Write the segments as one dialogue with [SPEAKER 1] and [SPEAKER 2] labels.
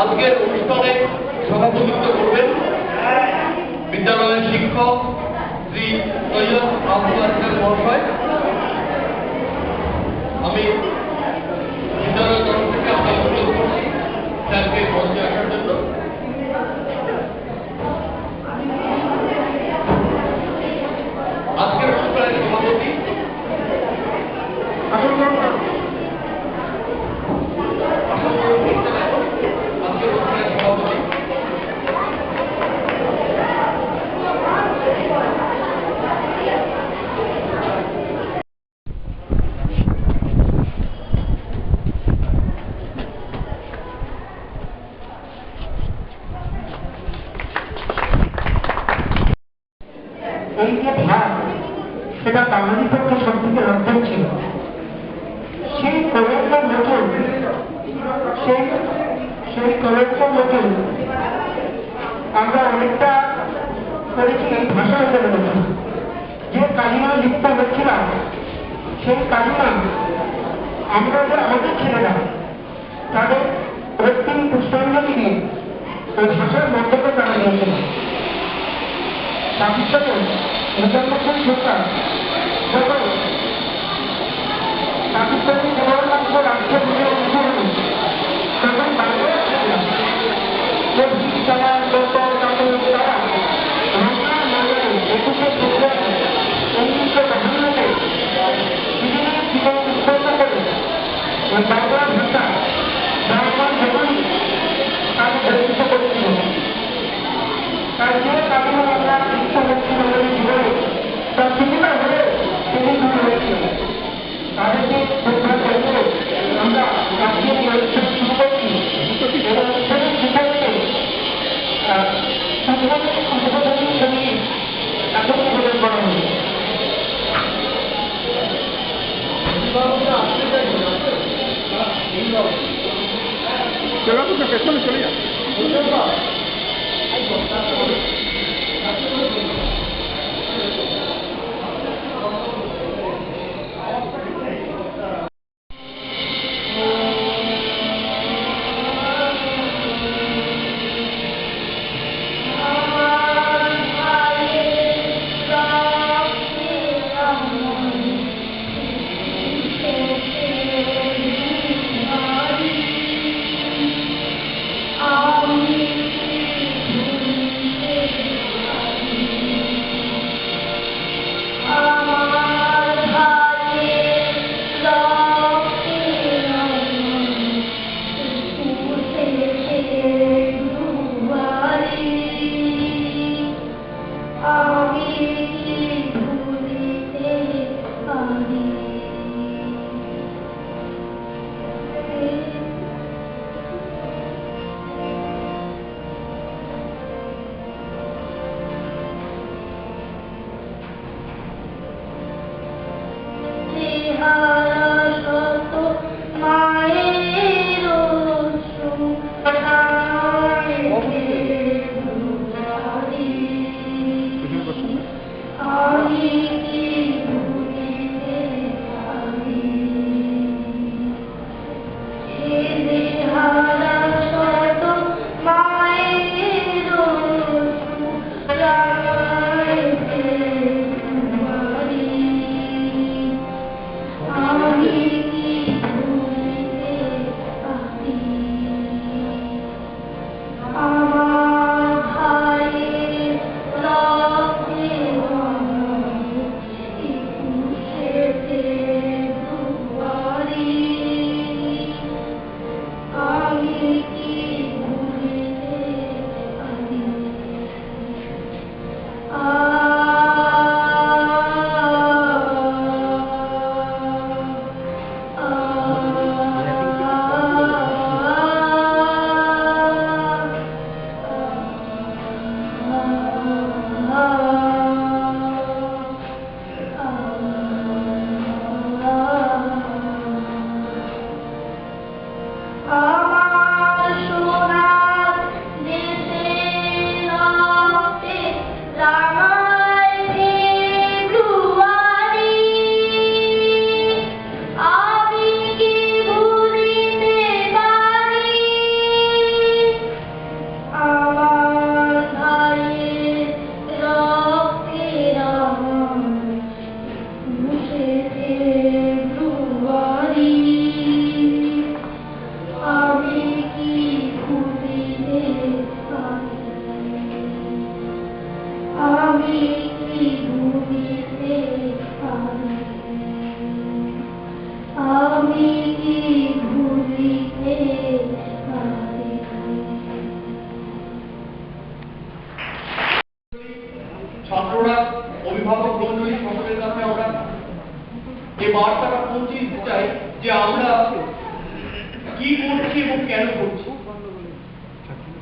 [SPEAKER 1] আজকের অনুষ্ঠানে সভাপতিত্ব করবেন বিদ্যালয়ের শিক্ষক শ্রী সৈয়দ আব্দুল আসলাম মহাশয়। আমি বিদ্যালয়ের তরফ থেকে আপনার অনুরোধ করছি স্যারকে মঞ্চে আসার জন্য। আজকের অনুষ্ঠানের সভাপতি
[SPEAKER 2] এই যে ধ্যান সেটা বাঙালি পক্ষে সব থেকে লক্ষণ ছিল। সেই কলেজের নতুন সেই কলেজের নতুন আমরা অনেকটা করেছি এই ভাষা হিসেবে নতুন। যে কালিমা লিপ্ত হচ্ছিলাম সেই কালিমা আমরা যে আমাদের ছেলেরা তাদের প্রত্যেক পুষ্পাঞ্জলি দিয়ে ওই ভাষার মন্তব্য তারা নিয়েছিলাম। পাকিস্তানের মুজাম্মদ সরকার যখন পাকিস্তানের কেবলমাত্র রাষ্ট্র বিজয় অনুসরণে তখন বাংলায় তারা লোক তারা রমনা মন্ডলে 21শে ফেব্রুয়ারি 1952-তে জীবনের জীবন উৎসর্গ করে ওই বাংলা ভাষা বাংলা যখনই তাকে প্রতিষ্ঠিত করেছিল তার যে কারণে আমরা শিক্ষা হচ্ছিল আমাদের জীবনে তার কিছুটা হলে তিনি শুরু হয়েছিল। তাদেরকে শ্রদ্ধা করে আমরা আজকের এই অনুষ্ঠান শুরু করছি এবং সেই শিক্ষাকে উদ্বোধনী সমিতি এখন প্রদান করা হবে। চলে যা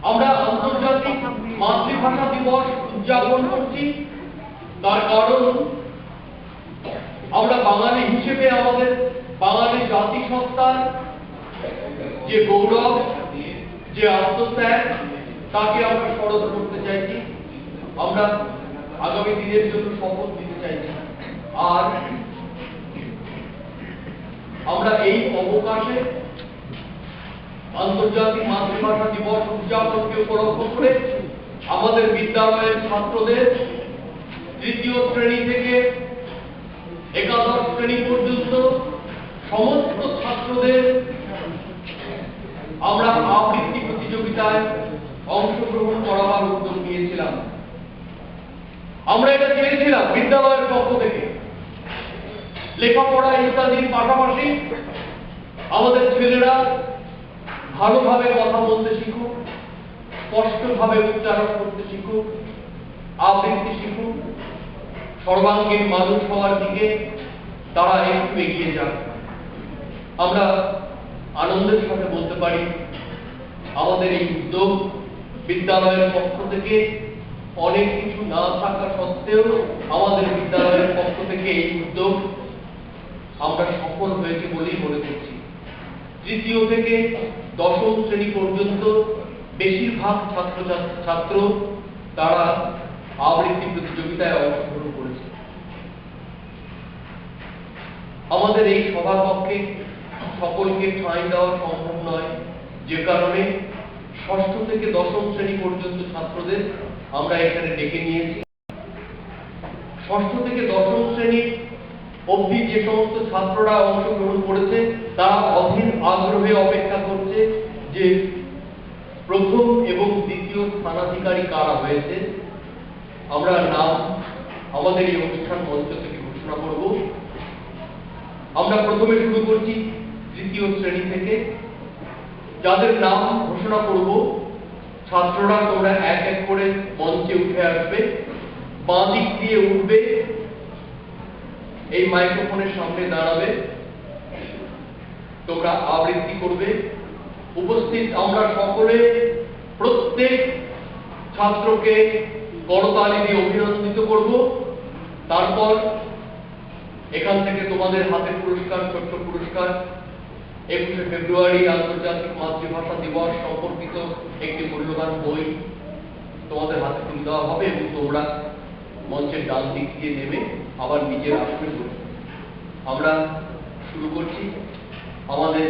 [SPEAKER 1] আমরা আন্তর্জাতিক মাতৃভাষা দিবস উদযাপন করছি, তার কারণ আমরা বাঙালি হিসেবে আমাদের বাঙালি জাতিসত্তার যে গৌরব, যে আত্মত্যাগ, তাকে আমরা স্মরণ করতে চাইছি। আমরা আগামী দিনের জন্য শপথ দিতে চাইছি। আর আমরা এই অবকাশে আন্তর্জাতিক মাতৃভাষা দিবস উদযাপনকে উপলক্ষ করে আমাদের বিদ্যালয়ের ছাত্রদের তৃতীয় শ্রেণী থেকে একাদশ শ্রেণী পর্যন্ত সমস্ত ছাত্রদের আমরা আবৃত্তি প্রতিযোগিতায় অংশগ্রহণ করাবার উদ্যোগ নিয়েছিলাম। আমরা এটা চেয়েছিলাম বিদ্যালয়ের পক্ষ থেকে লেখাপড়া ইত্যাদির পাশাপাশি আমাদের ছেলেরা ভালোভাবে কথা বলতে শিখুক, স্পষ্টভাবে উচ্চারণ করতে শিখুক, আবৃত্তি শিখুক, সর্বাঙ্গীন মানুষ হওয়ার দিকে তারা একটু এগিয়ে যাক। আমরা আনন্দের সাথে বলতে পারি আমাদের এই উদ্যোগ বিদ্যালয়ের পক্ষ থেকে অনেক কিছু না থাকা সত্ত্বেও আমাদের বিদ্যালয়ের পক্ষ থেকে এই উদ্যোগ আমরা সফল হয়েছে বলেই মনে করছি। তৃতীয় থেকে দশম শ্রেণী পর্যন্ত বেশিরভাগ ছাত্র তারা আবৃত্তি প্রতিযোগিতায় অংশগ্রহণ করেছে। আমাদের এই সভাকক্ষে সকলকে ঠাঁই দেওয়া সম্ভব নয়, যে কারণে ষষ্ঠ থেকে দশম শ্রেণী পর্যন্ত ছাত্রদের আমরা এখানে ডেকে নিয়েছি। ষষ্ঠ থেকে দশম শ্রেণী অবধি যে সমস্ত ছাত্ররা অংশগ্রহণ করেছে তারা অধীর আগ্রহে অপেক্ষা করছে যে প্রথম এবং দ্বিতীয় স্থানাধিকারী কারা হয়েছে। আমরা নাম আমাদের এই অনুষ্ঠান মঞ্চ থেকে ঘোষণা করব। আমরা প্রথমে শুরু করছি তৃতীয় শ্রেণী থেকে। যাদের নাম ঘোষণা করব ছাত্ররা তোমরা এক এক করে মঞ্চে উঠে আসবে, বাঁ দিক দিয়ে উঠবে, এই মাইক্রোফোনের সামনে দাঁড়াবে, তোমরা আবৃত্তি করবে। উপস্থিত আমরা সকলে প্রত্যেক ছাত্রকে করতালি দিয়ে অভিনন্দিত করব। তারপর এখান থেকে তোমাদের হাতে পুরস্কার, ছোট্ট পুরস্কার, 21শে ফেব্রুয়ারি আন্তর্জাতিক মাতৃভাষা দিবস সম্পর্কিত একটি মূল্যবান বই তোমাদের হাতে তুলে দেওয়া হবে এবং তোমরা মঞ্চের ডান দিক দিয়ে নেমে আবার নিজের আসনে বসবে। আমরা শুরু করছি আমাদের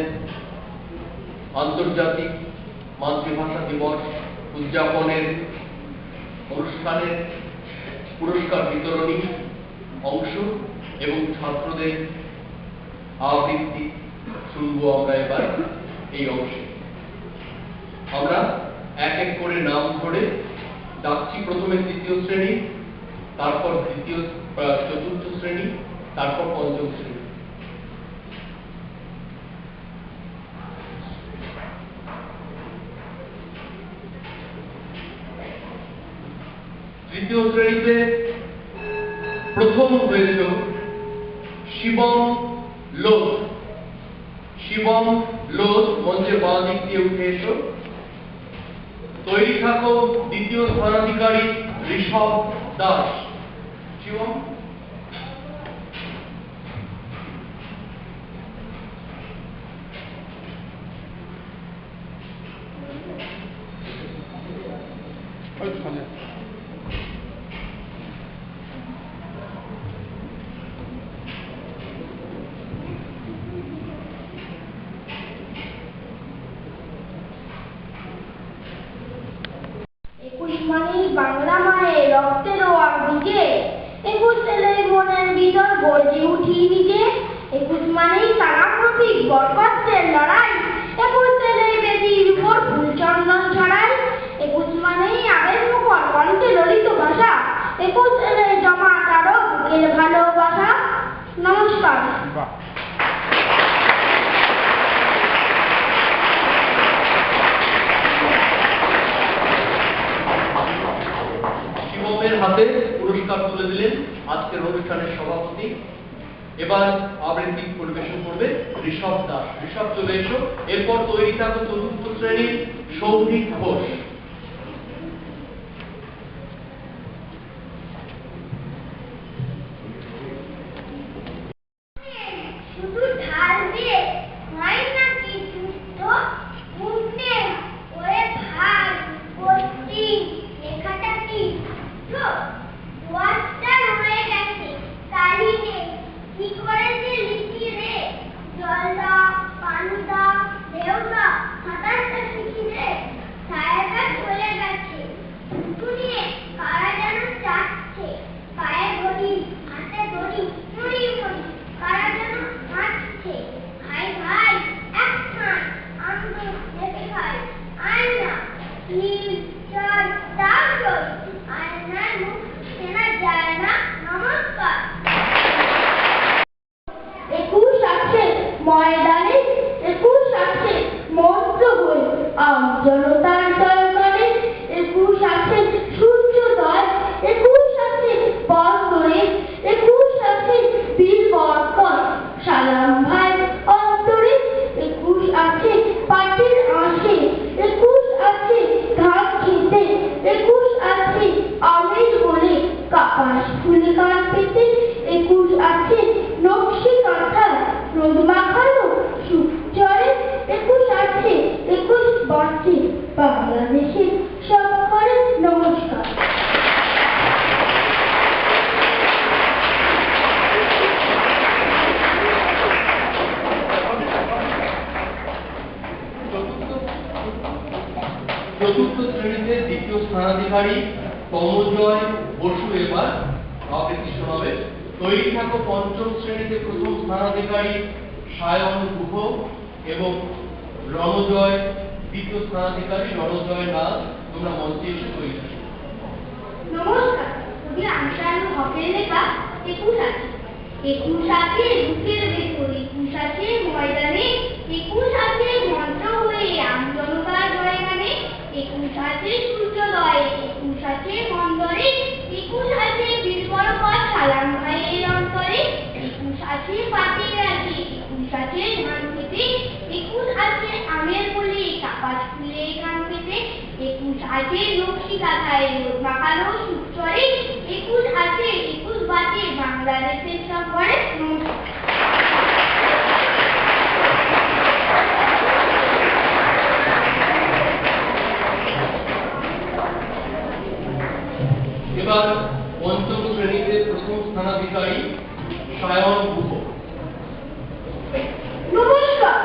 [SPEAKER 1] আন্তর্জাতিক মাতৃভাষা দিবস উদযাপনের অনুষ্ঠানের পুরস্কার বিতরণী অংশ এবং ছাত্রদের আবৃত্তি শুনবো আমরা এবার এই অংশে। আমরা এক এক করে নাম ধরে ডাকছি। প্রথমে তৃতীয় শ্রেণী, তারপর চতুর্থ শ্রেণী, তারপর পঞ্চম শ্রেণী। তৃতীয় শ্রেণীতে প্রথম হয়েছিল শিবম লোধ। শিবম লোধ, মঞ্চের বাঁ দিক দিয়ে উঠে এসো। তৈরি থাকো দ্বিতীয় স্থানাধিকারী ঋষভ দাস। শিবম,
[SPEAKER 3] বাংলা মায়ের রক্তের আর বীজে 21 ছেলের মনের ভিতর গর্জে উঠি নিজে। 21 মানেই তারা প্রতীক বরকতের লড়াই, 21 ছেলের বেদির উপর ফুল চন্দন ছড়াই। 21 মানেই আবেগ মুখর কণ্ঠে ললিত ভাষা, 21 ছেলের জমা তারও বুকের ভালোবাসা। নমস্কার।
[SPEAKER 1] হাতে পুরস্কার তুলে দিলেন আজকের অনুষ্ঠানের সভাপতি। এবার আবৃত্তি পরিবেশন করবে ঋষভ দাস। ঋষভ চলে এসো। এরপর তৈরি থাকো চতুর্থ শ্রেণীর সৌভিক ঘোষ।
[SPEAKER 3] নিশ্চয় তার জয় আয়নার মুখ চেনা যায় না নমস্কার। 21 আছে ময়দানে 21 আছে মন্ত্র বই জনতার জয়গানে 21 আছে সূর্যোদয় 21 আছে বন্দরে 21 আছে বীর বরকত সালাম ভাই অন্তরে 21 আছে পাটের আঁশে 21 আছে ধান খেতে 21 আছে আমের বলে কাপাস ফুলে গান পেতে 21 আছে নকশি কাঁথার রোদ মাখানো সুখ চড়ে 21 আছে 21 বাঁচে বাংলাদেশের সব করে নমস্কার।
[SPEAKER 1] চতুর্থ শ্রেণীতে দ্বিতীয় স্থানাধিকারী তমজয় বসু এবার আবৃত্তি শোনাবে। তৈরি থাকো পঞ্চম শ্রেণীতে প্রথম স্থানাধিকারী সায়ন গুহ এবং রণজয় দ্বিতীয় স্থানাধিকারী রণজয় নাথ, তোমরা মঞ্চে এসে তৈরি থাকো।
[SPEAKER 3] নমস্কার, কবি আমশানু হকের লেখা 21 আছে 21 আছে বুকের ভেতর 21 আছে ময়দানে 21 আছে মন্ত্র হয়ে আমজনতার জয়গানে 21 আছে সূর্যোদয় 21 আছে বন্দরে 21 আছে বীর বরকত সালাম ভাইয়ের অন্তরে 21 আছে পাটের আঁশে 21 আছে ধান খেতে 21 আছে আমের বলে কাপাস ফুলে গান পেতে 21 আছে নকশি কাঁথায় রোদ মাখানো সুখ চড়ে 21 আছে 21 বাজে বাংলাদেশের সব ঘরে নমস্কার।
[SPEAKER 1] এবার পঞ্চম শ্রেণীতে প্রথম স্থানাধিকারী সায়ন গুহ।
[SPEAKER 3] নমস্কার,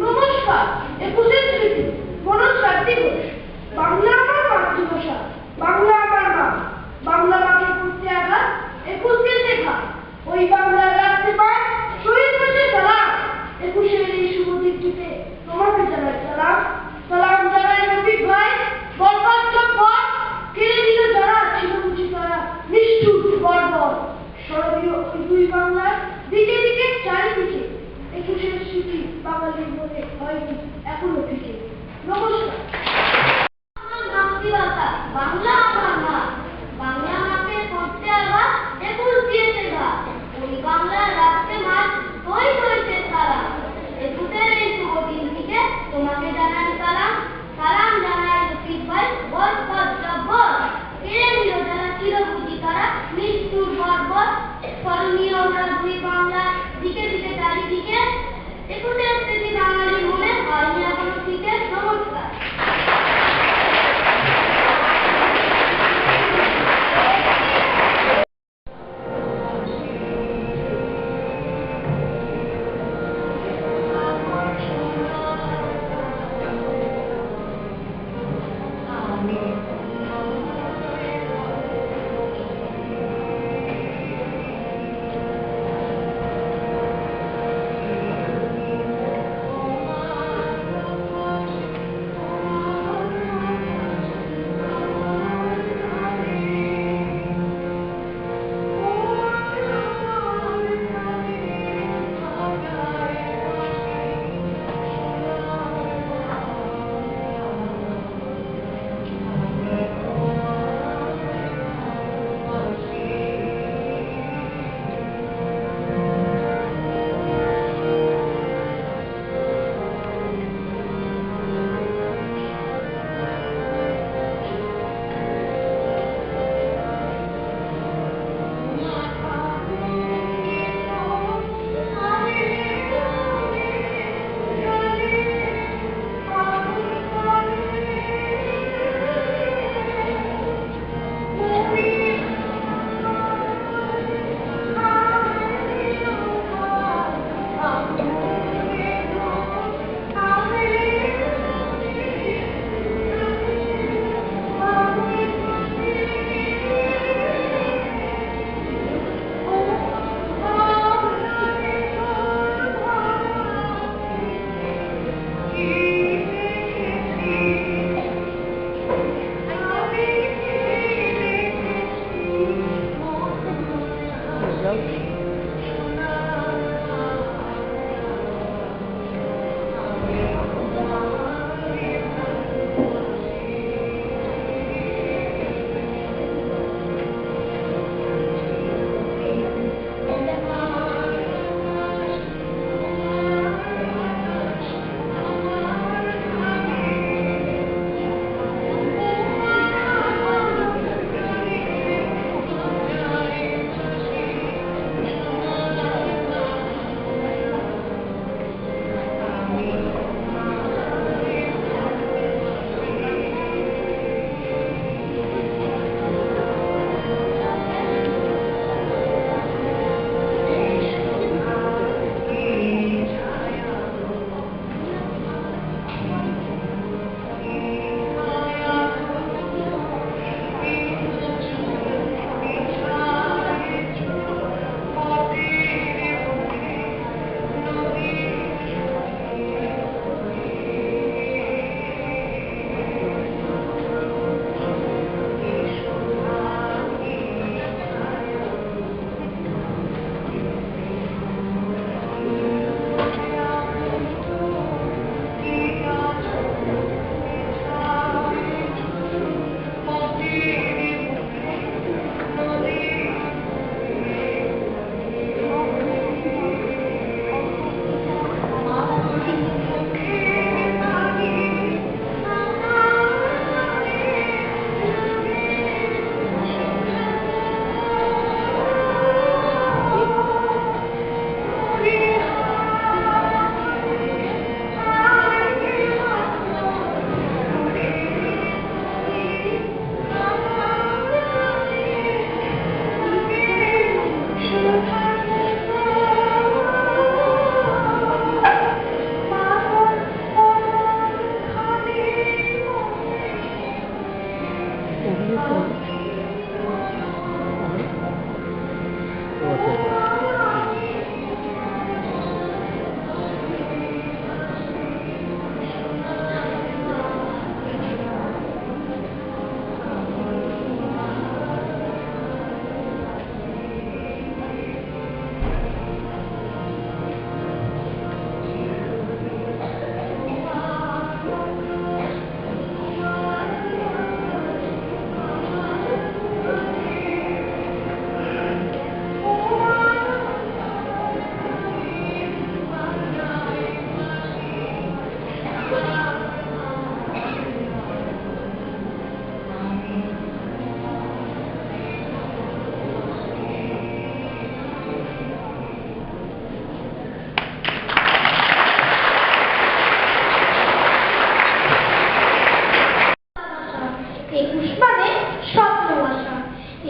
[SPEAKER 3] নমস্কার 21 স্মৃতি মনোজ কার্তিক ঘোষ। বাংলা আমার মাতৃভাষা বাংলা আমার মা বাংলা মাকে পড়তে আঘাত 21 কে শেখা ওই বাংলার রাখতে পার শহীদ বসে সালাম 21 এই শুভ দিনটিতে তোমাকে জানাই সালাম সালাম জানাই রফিক ভাই বরকত জব্বর কেড়ে নিল যারা ছিল বুঝি তারা নিষ্ঠুর বর্বর স্মরণীয় ওই দুই বাংলার দিকে দিকে চারিদিকে 21 স্মৃতি বাঙালির মনে হয়নি এখনো থেকে নমস্কার। মাতৃভাষা বাংলা আমার মা বাংলা মাকে পড়তে আবার 21 দিয়েছে ঘা ওই বাংলার রাখতে মাছ ওই হয়েছে তারা 21 এই শুভ দিনটিকে তোমাকে জানাই সালাম সালাম জানাই রফিক ভাই বরকত জব্বর কেড়ে নিল যারা ছিল বুঝি তারা নিষ্ঠুর বর্বর স্মরণীয় আমরা দুই বাংলা দিকে দিকে চারিদিকে 21 স্মৃতি বাঙালির মনে হয়নি এখনো থেকে নমস্কার।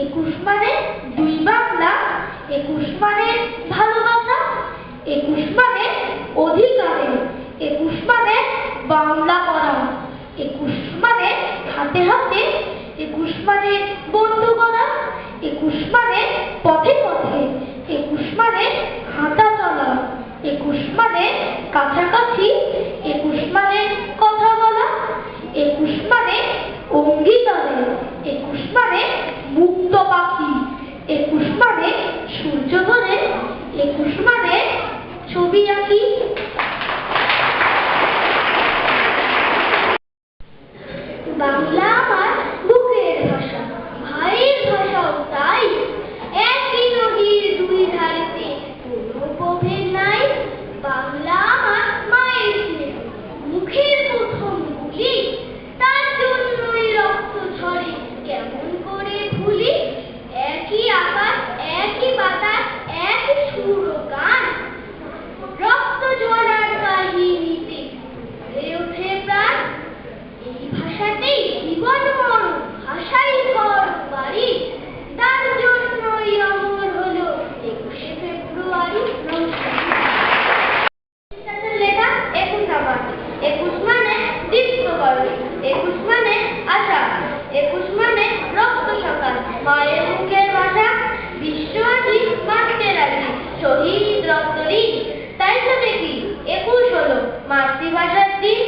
[SPEAKER 3] একুশ মানে দুই বাংলা, একুশ মানে ভালোবাসা, একুশ মানে অধিকারে, একুশ মানে বাংলা করা, একুশ মানে হাতে হাতে, একুশ মানে বন্ধু করা, একুশ মানে পথে পথে, একুশ মানে হাঁটা চলা, একুশ মানে কাছাকাছি, একুশ মানে কথা বলা, একুশ মানে অঙ্গীকারে, একুশ মানে মুক্ত পাখি, একুশ মানে সূর্য ধরে, একুশ মানে ছবি আঁকি। বাংলা আমার বুকের ভাষা, ভাইয়ের ভাষাও তাই। একই নদীর দুই ধারেতে কোনো প্রভেদ নাই। বাংলা আমার মায়ের স্নেহ, মুখের প্রথম বুলি, তার জন্যই রক্ত ঝরে কেমন করে ভুলি। একই আকাশ, একই বাতাস, একই সুর ও গান, রক্ত ঝরার কাহিনীতে ভরে ওঠে প্রাণ। এই ভাষাতেই জীবন মরণ, ভাষাই ঘর বাড়ি, তার জন্যই অমর হলো 21শে ফেব্রুয়ারি। লেখা 21 আমার, 21 মানে দীপ্ত বায়ু, 21 মানে আশা, 21 মানে রক্ত সকাল, মায়ের মুখের ভাষা, বিশ্ব আজি মানতে রাজি, শহীদ রক্তঋণ। তাই তো দেখি 21 হলো মাতৃভাষার দিন,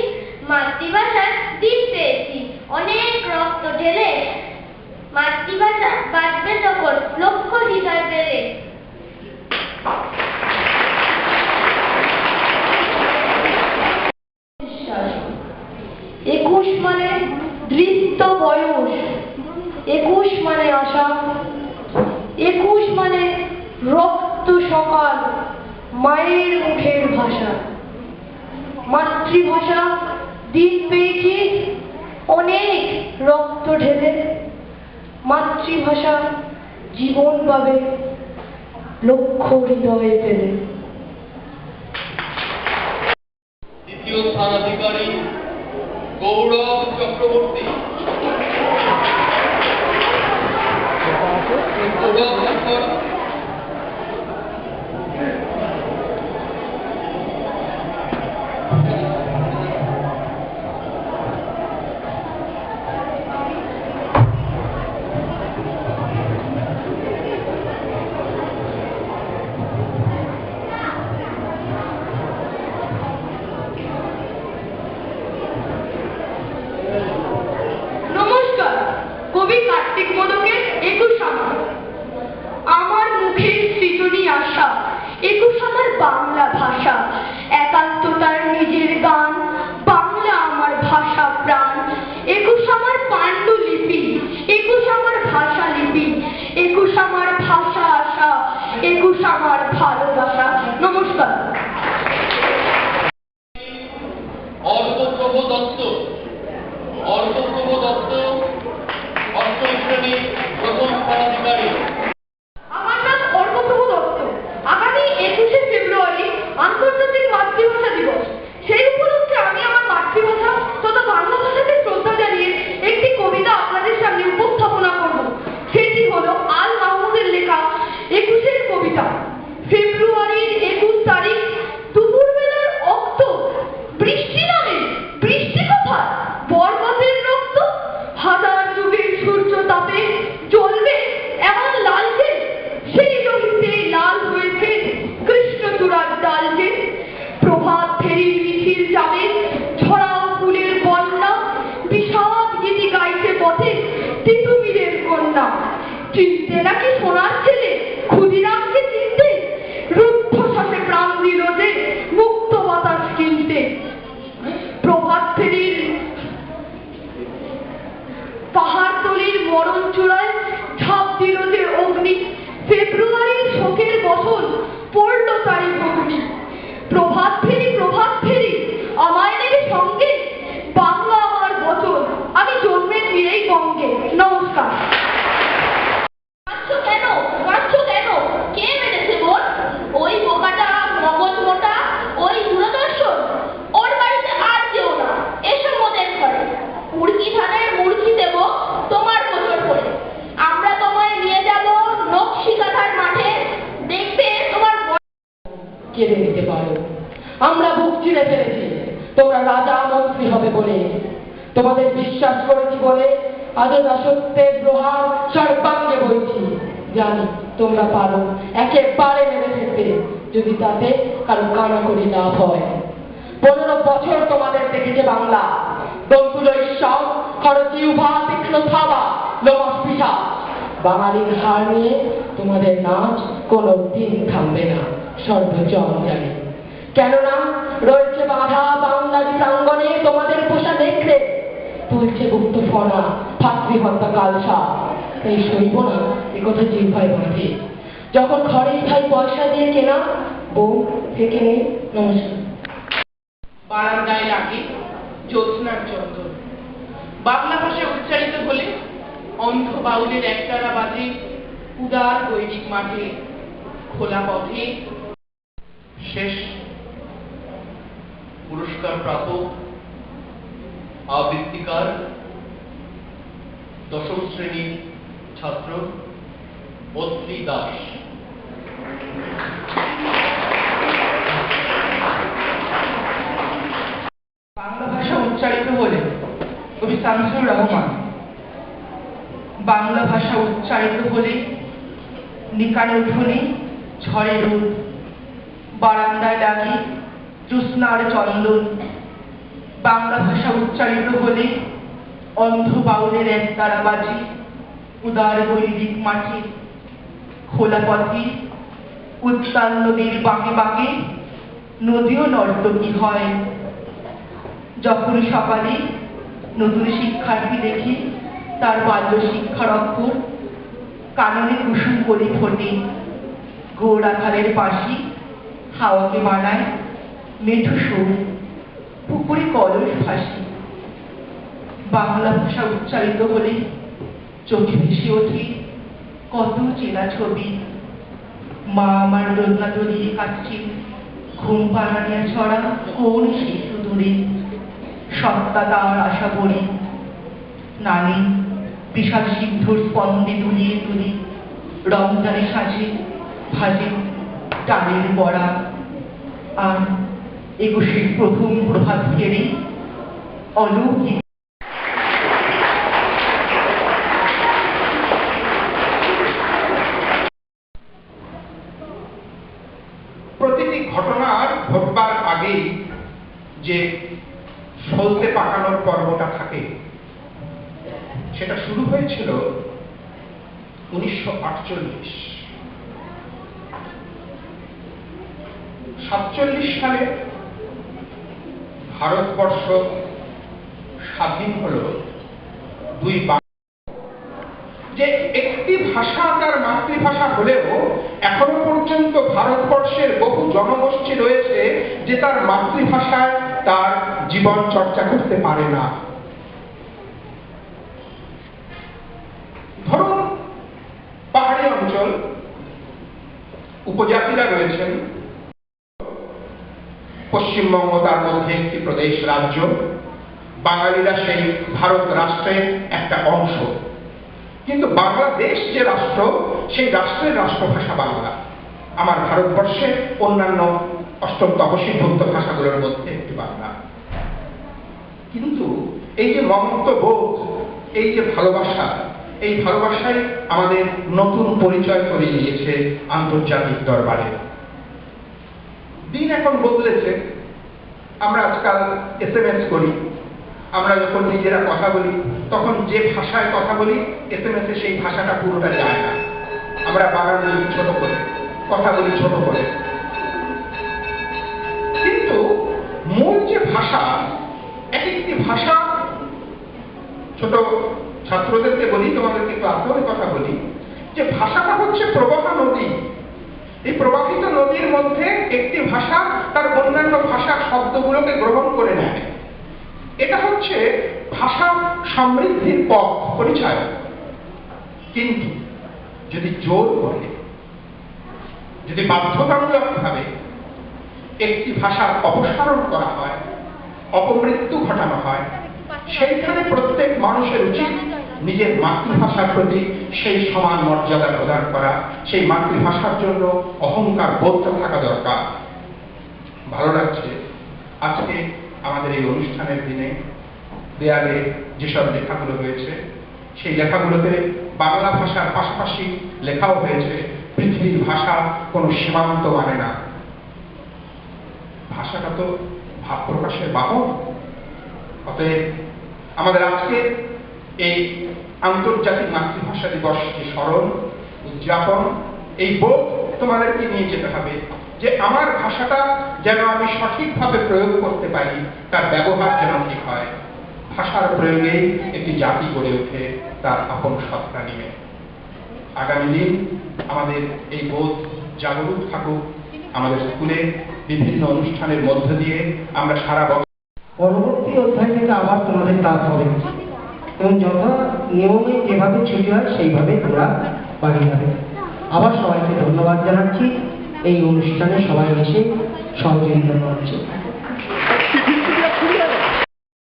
[SPEAKER 3] মাতৃভাষার দিন পেয়েছি অনেক রক্ত ঢেলে, মাতৃভাষা বাঁচবে যখন লক্ষ হৃদয় পেলে।
[SPEAKER 2] 21 মানে দৃপ্ত বয়স, 21 মানে আশা, 21 মানে রক্ত সকাল, মায়ের মুখের ভাষা। মাতৃভাষা দিন পেয়েছি অনেক রক্ত ঢেলে, মাতৃভাষা জীবন পাবে লক্ষ হৃদয়ে পেলে।
[SPEAKER 1] দ্বিতীয় স্থানাধিকারী গৌরব চক্রবর্তী। গৌরব শেখর।
[SPEAKER 2] নমস্কার, কবি কার্তিক মোদকের 21 আমার। আমার মুখের সৃজনী আশা, 21 আমার বাংলা ভাষা, একাত্মতার নিজের গান, বাংলা আমার ভাষা প্রাণ। 21 আমার পাণ্ডুলিপি, 21 আমার ভাষা লিপি, 21 আমার ভাষা আশা, 21 আমার ভালোবাসা। নমস্কার।
[SPEAKER 1] অর্কপ্রভ দত্ত। অর্কপ্রভ দত্ত অষ্টম শ্রেণী প্রথম স্থানাধিকারী।
[SPEAKER 2] আমার নাম অর্কপ্রভ দত্ত। আগামী 21শে ফেব্রুয়ারি আন্তর্জাতিক মাতৃভাষা দিবস। সেই উপলক্ষে আমি আমার মাতৃভাষা তথা বাংলা ভাষাকে শ্রদ্ধা জানিয়ে একটি কবিতা আপনাদের সামনে উপস্থাপনা করব। সেটি হলো আল মাহমুদের লেখা 21-এর কবিতা। ফেব্রুয়ারির 21 তারিখ, দুপুরবেলার অক্ত, বৃষ্টি নামে, বৃষ্টি কোথায়? বরকতের রক্ত, হাজার যুগের সূর্য তাপে জ্বলবে এমন লালচে, সেই লোহিতে লাল হয়েছে কৃষ্ণচূড়ার ডাল যে। প্রভাত ফেরির মিছিল যাবে, ছড়াও ফুলের বন্যা, বিষাদ গীতি গাইছে পথে তিতুমিরের কন্যা। চিনতে নাকি সোনার ছেলে, ক্ষুদিরামকে চিনতে, রুদ্ধশ্বাসে প্রাণ দিল যে মুক্ত বাতাস কিনতে। প্রভাত ফেরির পাহাড়তলির মরণ চূড়ায় ঝাঁপ দিল যে অগ্নি, ফেব্রুয়ারির শোকের বছর পড়ল তারই ভগ্নি। প্রভাত ফেরি আমায় নেবে সঙ্গে, বাংলা আমার বচন, আমি জন্মের ফিরেই বঙ্গে। নমস্কার। কেন
[SPEAKER 4] কেড়ে নিতে পারো। আমরা বুক চিরে ফেলেছি তোমরা রাজা মন্ত্রী হবে বলে, তোমাদের বিশ্বাস করেছি বলে আজও দাসত্বের প্রহার সর্বাঙ্গে বইছি। জানি তোমরা পারো একেবারে মেরে ফেলতে, যদি তাতে কারো কানাকড়ি লাভ হয়। 15 বছর তোমাদের দেখেছে বাংলা, দন্তুল ঈশ্বর, খরচি উভা, তীক্ষ্ণ থাবা, লোমস পিঠা। বাঙালির হার নিয়ে তোমাদের নাচ কোনো দিন থামবে না, সর্বজন জানে। কেননা রয়েছে বাধা বাংলার প্রাঙ্গণে তোমাদের পোষা দেখলে, তুলছে গুপ্ত ফনা, ভাতৃহত্যা কালসা। তাই সইব না একথা জিহ্বায় বাঁধে, যখন ঘরেই ভাই পয়সা দিয়ে কেনা বউ থেকে নেই। নমস্কার।
[SPEAKER 5] বারান্দায় লাগে জ্যোৎস্নার চন্দন, বাংলা ভাষা উচ্চারিত হলে অন্ধ বাউলের একতারা বাজে উদার গৈরিক মাঠে, খোলা পথে।
[SPEAKER 1] শেষ পুরস্কার প্রাপক আবৃত্তিকার 10ম শ্রেণীর ছাত্র বদ্রী দাস।
[SPEAKER 5] বাংলা ভাষা উচ্চারিত হলে কবি শামসুর রহমান। বাংলা ভাষা উচ্চারিত হলে নিকানোর ধ্বনি, ঝড়ের রোদ, বারান্দায় লাগে জ্যোৎস্নার চন্দন। বাংলা ভাষা উচ্চারিত হলে অন্ধ বাউলের একতারা বাজে উদার গৈরিক মাঠে, খোলা পথে। উত্তাল নদীর বাঁকে বাঁকে নদীও নর্তকী হয়। যখন সকালে নতুন শিক্ষার্থী দেখি তার বাল্য শিক্ষার অক্ষর কাননে কুসুম কলি ফোটে, গৌরাখালের পাশি হাওয়াকে বানায় মেঠো সুর, পুকুরে কলস ভাসি। বাংলা ভাষা উচ্চারিত হলে চোখে ভেসে ওঠে কত চেনা ছবি। মা আমার দোলনা দড়িয়ে কাটছে, ঘুম পাড়ানিয়া ছড়া কোন শিশু দূরে, সত্তা তার আশা করি। নানি বিশাল সিদ্ধুর স্পন্দে দুলিয়ে তুলি, রমজানে সাজে ভাজে ডালের বড়া। আর 21 প্রথম প্রভাত ফেরে অলৌকিক।
[SPEAKER 6] প্রতিটি ঘটনার ঘটবার আগেই যে সলতে পাকানোর পর্বটা থাকে, সেটা শুরু হয়েছিল 1948। 47 সালে ভারতবর্ষ স্বাধীন হলো দুই যে একটি ভাষা তার মাতৃভাষা হলেও এখনো পর্যন্ত ভারতবর্ষের বহু জনগোষ্ঠী রয়েছে যে তার মাতৃভাষায় তার জীবন চর্চা করতে পারে না। ধরুন পাহাড়ি অঞ্চল, উপজাতিরা রয়েছেন, পশ্চিমবঙ্গ তার মধ্যে একটি প্রদেশ রাজ্য, বাঙালিরা সেই ভারত রাষ্ট্রের একটা অংশ। কিন্তু বাংলাদেশ যে রাষ্ট্র, সেই রাষ্ট্রের রাষ্ট্রভাষা বাংলা। আমার ভারতবর্ষের অন্যান্য 8ম তপশিলভুক্ত ভাষাগুলোর মধ্যে একটি বাংলা। কিন্তু এই যে মমত্ব বোধ, এই যে ভালোবাসা, এই ভালোবাসায় আমাদের নতুন পরিচয় করে দিয়েছে আন্তর্জাতিক দরবারে। দিন এখন বদলেছে, আমরা আজকাল SMS করি, আমরা যখন নিজেরা কথা বলি তখন যে ভাষায় কথা বলি SMS এ সেই ভাষাটা পুরোটা যায় না। আমরা বানান বলি ছোট করে, কথা বলি ছোট করে, কিন্তু মূল যে ভাষা, এক একটি ভাষা, ছোট ছাত্রদেরকে বলি, তোমাদেরকে ক্লাসেও কথা বলি, যে ভাষাটা হচ্ছে প্রবাহ নদী। এই প্রবাহিত নদীর মধ্যে একটি ভাষা তার অন্যান্য ভাষার শব্দগুলোকে গ্রহণ করে নেয়। এটা হচ্ছে ভাষা সমৃদ্ধির পথ, পরিচয়। কিন্তু যদি জোর করে, যদি বাধ্যতামূলকভাবে একটি ভাষার অপসারণ করা হয়, অপমৃত্যু ঘটানো হয়, সেইখানে প্রত্যেক মানুষের উচিত নিজের মাতৃভাষার প্রতি সেই সমান মর্যাদা প্রদান করা, সেই মাতৃভাষার জন্য অহংকার বোধ থাকা দরকার। ভালো লাগছে আজকে আমাদের এই অনুষ্ঠানের দিনে দেয়ালে যেসব লেখাগুলো হয়েছে সেই লেখাগুলোতে বাংলা ভাষার পাশাপাশি লেখাও হয়েছে পৃথিবীর ভাষা কোনো সীমান্ত মানে না। ভাষাটা তো ভাব প্রকাশের বাহন। অতএব আমাদের আজকে এই আন্তর্জাতিক মাতৃভাষা দিবস যে স্মরণ উদযাপন, এই বোধ তোমাদেরকে নিয়ে যেতে হবে যে আমার ভাষাটা যেন আমি সঠিকভাবে প্রয়োগ করতে পারি, তার ব্যবহার যেন ঠিক হয়। ভাষার প্রয়োগে একটি জাতি গড়ে ওঠে তার আপন সত্তা নিয়ে। আগামী দিন আমাদের এই বোধ জাগরুক থাকুক, আমাদের স্কুলে বিভিন্ন অনুষ্ঠানের মধ্য দিয়ে আমরা সারা বছর
[SPEAKER 2] পরবর্তী অধ্যায় থেকে আবার তোমাদের ক্লাস হবে এবং যথা নিয়মে যেভাবে ছুটি হয় সেইভাবে তোমরা বাড়ি যাবে। আবার সবাইকে ধন্যবাদ জানাচ্ছি এই অনুষ্ঠানে সবাই এসে সহযোগিতা করছে।